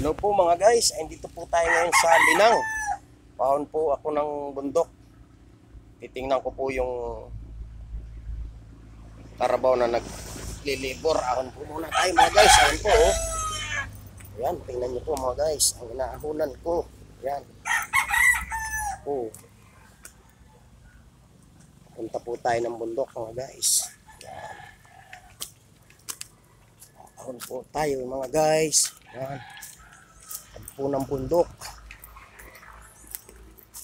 Hello po mga guys, ay dito po tayo ngayon sa Linang. Pahon po ako ng bundok. Titingnan ko po yung karabaw na naglilibor. Ahon po muna tayo mga guys. Ayan po oh. Ayan, tingnan nyo po mga guys. Ang inaahunan ko. Ayan. Oh. Punta po tayo ng bundok mga guys. Ayan. Ahon po tayo mga guys. Ayan. Po ng bundok.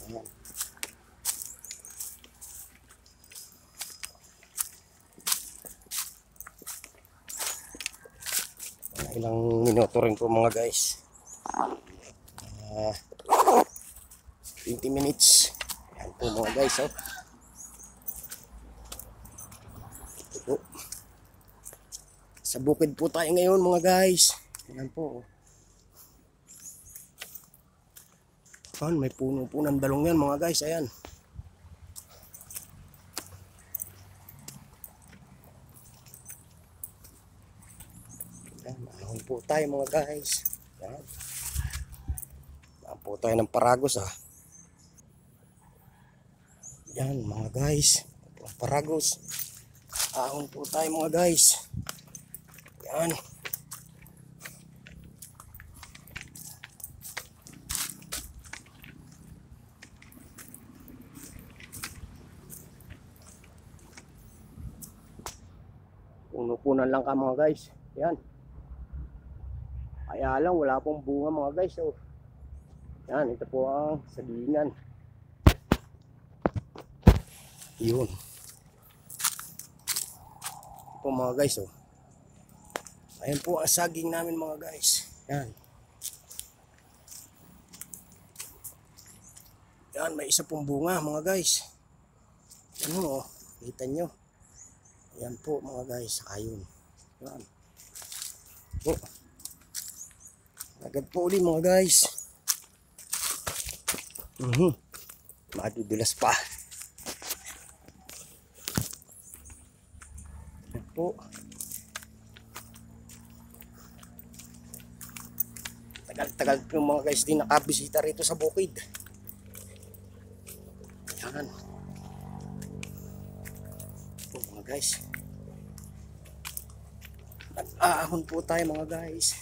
Ayan. Ilang minuto rin po mga guys. 20 minutes. Ayan po mga guys oh. Ito po. Sa bukid po tayo ngayon mga guys. Ayan po oh. Ayan, may puno po ng dalong yan mga guys. Ayan. Ayan, ahon po tayo mga guys. Ayan. Ahon po tayo ng paragos ah. Ayan mga guys. Paragos. Ahon po tayo mga guys. Ayan. Puno-punan lang ka mga guys. Yan. Kaya lang wala pong bunga mga guys. So, yan, ito po ang sagingan. Yun. Ito po mga guys. Oh. Ayan po ang saging namin mga guys. Yan. Yan, may isa pong bunga mga guys. Ano oh, kita nyo. Ayan po mga guys, ayun. Ayan. Po. Agad po ulit mga guys. Madudulas pa. Ayan po. Tagal-tagal po mga guys din nakabisita rito sa bukid. Ayan. Mga guys, nag-aahon po tayo mga guys.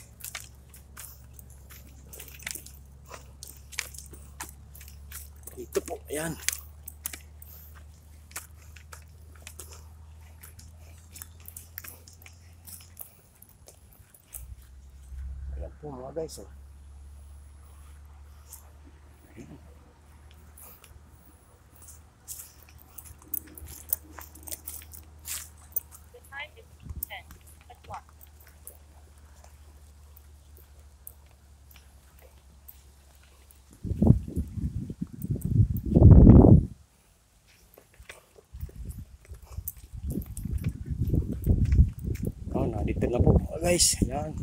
Dito po, ayan. Ayan po mga guys oh. Ayan. Oh, nandito na po guys. Ayan.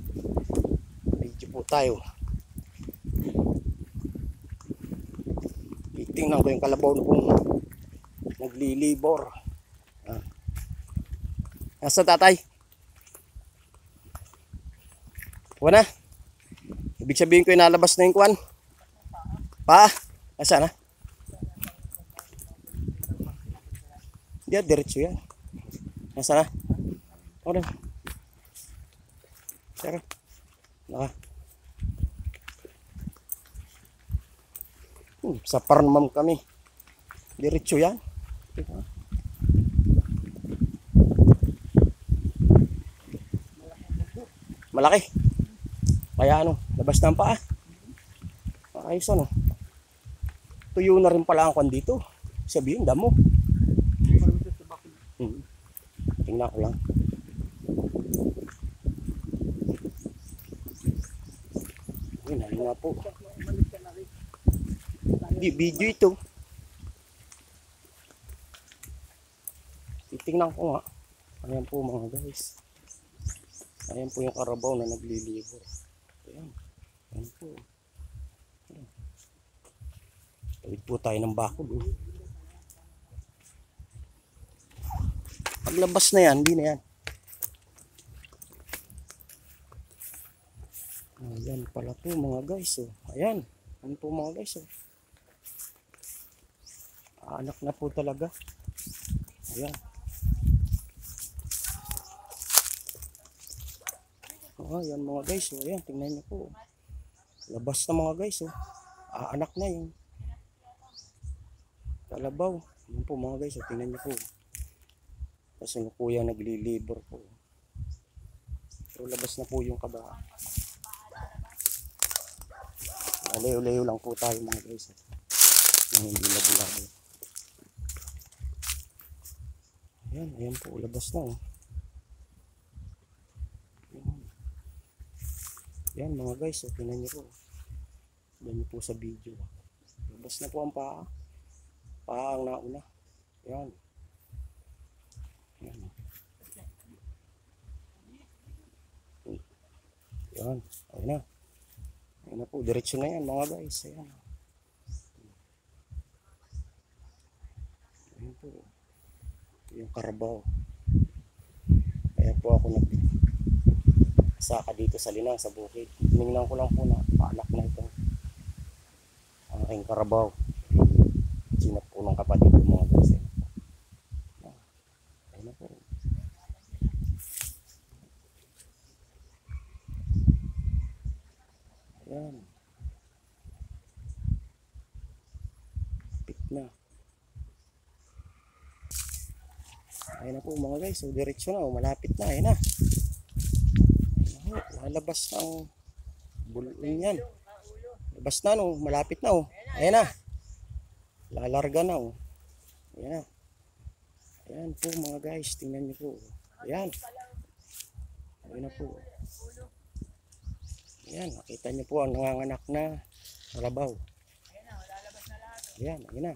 Video po tayo. Titingnan ko yung kalabaw na pong naglilibor. Ayan. Nasa tatay? Wala na. Ibig sabihin ko inalabas na yung kuwan. Pa? Nasa na? Diyan, diretso yan. Nasa na? Wala. Sara. Naka. Sa Parnam kami. Diretso yan. Malaki. Kaya ano, labas na ang paa. Ayos ano. Tuyo na rin pala ang kwan dito. Sabihin, damo. Tingnan ko lang. Ayun, ayun nga po. Video ito. Titingnan ko nga. Ayan po mga guys. Ayan po yung karabaw na naglilibor. Ayan. Ayan po. Tawid po tayo ng bakod. Paglabas na yan, hindi na yan. Ayan pala po mga guys. Oh. Ayan. Ayan po mga guys. Oh. Anak na po talaga. Ayan. Oh, ayan mga guys. Oh. Ayan, tingnan niyo po. Labas na mga guys. Oh. Anak na yung kalabaw. Ayan po mga guys. Oh. Tingnan niyo po. Kasi yung kuya naglilibor po. So labas na po yung kaba. Layo-layo lang po tayo mga guys. Hindi labo-labo. Ayan, ayan po, labas na. Oh. Ayan mga guys, oh, tingnan nyo po. Tingnan nyo po sa video. Labas na po ang paa. Paa ang nauna. Ayan. Ayan. Ayan, ayan na. Ayan na po, diretso na yan mga guys. Ayan. Ayan po. Yung Carabao. Kaya po ako nagsaka dito sa Linang, sa bukid. Tinignan ko lang po na paanak na ito ang aking Carabao. Sinap po ng kapatid ko mga guys. Ayun na po. Ayan. Pit na. Ayun na po mga guys, so diretso na, malapit na, ayun na. Lalabas ang bulin yan. Labas na no, malapit na oh. Ayun na. Lalarga na oh. Ayun na. Ayan po mga guys, tingnan niyo po. Ayan. Ayun na po. Ayan, nakita niyo po ang nanganganak na kalabaw. Ayan, ayun na.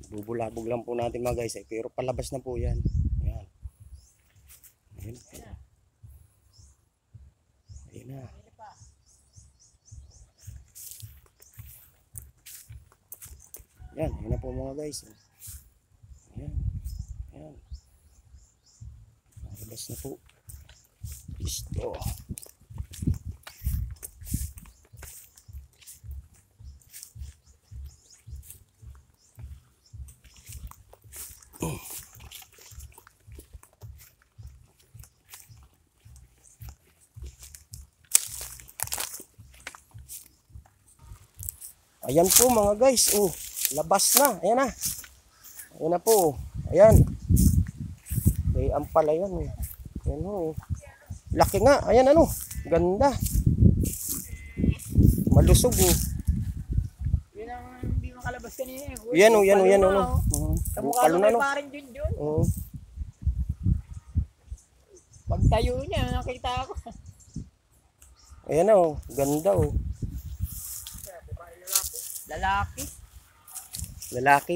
Bubulabog lang po natin mga guys pero palabas na po yan. Ayan. Ayan. Ayan na. Ayan, ayan na po mga guys. Ayan. Ayan. Palabas na po. Listo. Ayan po mga guys, oh, labas na, ayan na. Ayan na po, ayan. Ayan pala yan, ayan o. Laki nga, ayan ano, ganda. Malusog oh. Yun ang hindi makalabas kanina eh. Yan o, yan o, yan o. Kamukha na may parang Junjun. Oo. Pagtayo niya, nakita ko. Ayan o, ganda o. Lalaki. Lalaki.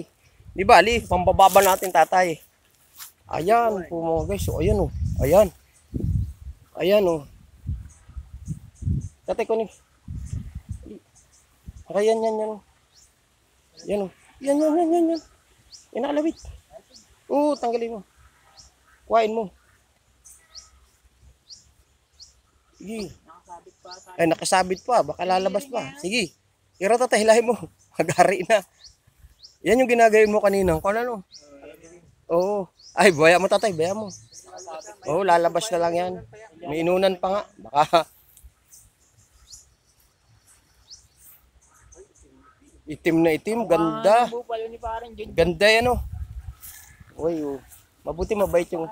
Di ba, Ali, pambababa natin tatay. Ayan po mga guys, o ayan o, ayan. Ayan o. Tatay ko ni. Ayan, yan, yan o. Yan o. Yan, yan, yan, yan, yan. Yan nakalawit. Oo, tanggalin mo. Kuhain mo. Sige. Nakasabit pa. Ay, nakasabit pa. Baka lalabas pa. Sige. Ira tatay, hilahin mo. Magari na. Yan yung ginagawin mo kanina. Kung ano? Oo. Ay, baya mo tatay. Baya mo. Oo, lalabas na lang yan. May inunan pa nga. Baka. Itim na itim. Ganda. Ganda yan o. Uy, oh. Mabuti mabait yung.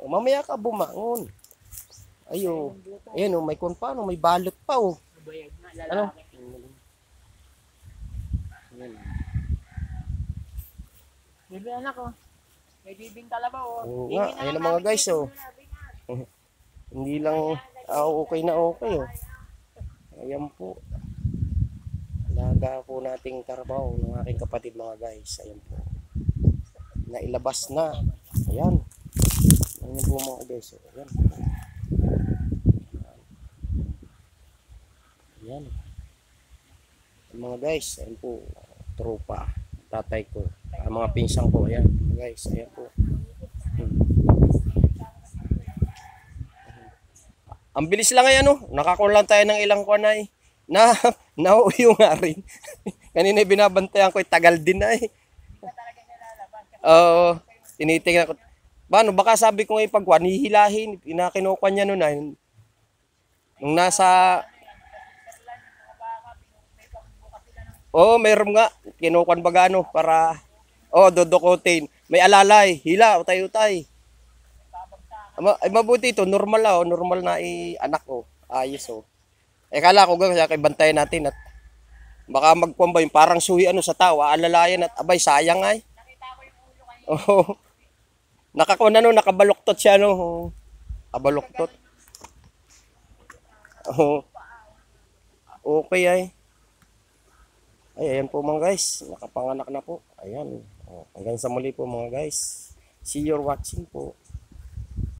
Oh, mamaya ka bumangon. Ayo. Ayan o, may kon pa. May balot pa o. Ano? Bibi anak ko. May bibing talaba o. Oo nga, ayun ang mga guys oh. Hindi lang okay na okay oh. Ayan po. Alaga po nating Carabao ng aking kapatid mga guys. Ayan po. Nailabas na. Ayan. Ayan po mga guys oh. Ayan. Ayan. Ayan mga guys, ayan po. Tropa. Tatay ko. Mga pinsang ko. Ayan guys, ayan po. Ang bilis lang ay ano, nakakuha lang tayo ng ilang kuwan ay na nauuyo nga rin. Kanina binabantayan ko, tagal din na eh. Oo, tinitingnan ko. Paano, baka sabi ko nga ipagkuhan, hihilahin, pinakinukuha niya nun ay. Nung nasa, mayroon nga, kinukuhan baga ano, para, dodokotin. May alalay, hila, utay-utay. Ay, mabuti ito, normal normal na anak ko. Ayos kala ko kaya kay bantayan natin at baka magkuhan ba yung parang suhi ano sa tao, alalayan at abay sayang ay. Oo. Nakakuha na nakabaluktot siya no. Kabaluktot. Oo. Okay ay. Ayan po mga guys, nakapanganak na po. Ayan. Hanggang sa muli po mga guys. See you watching po.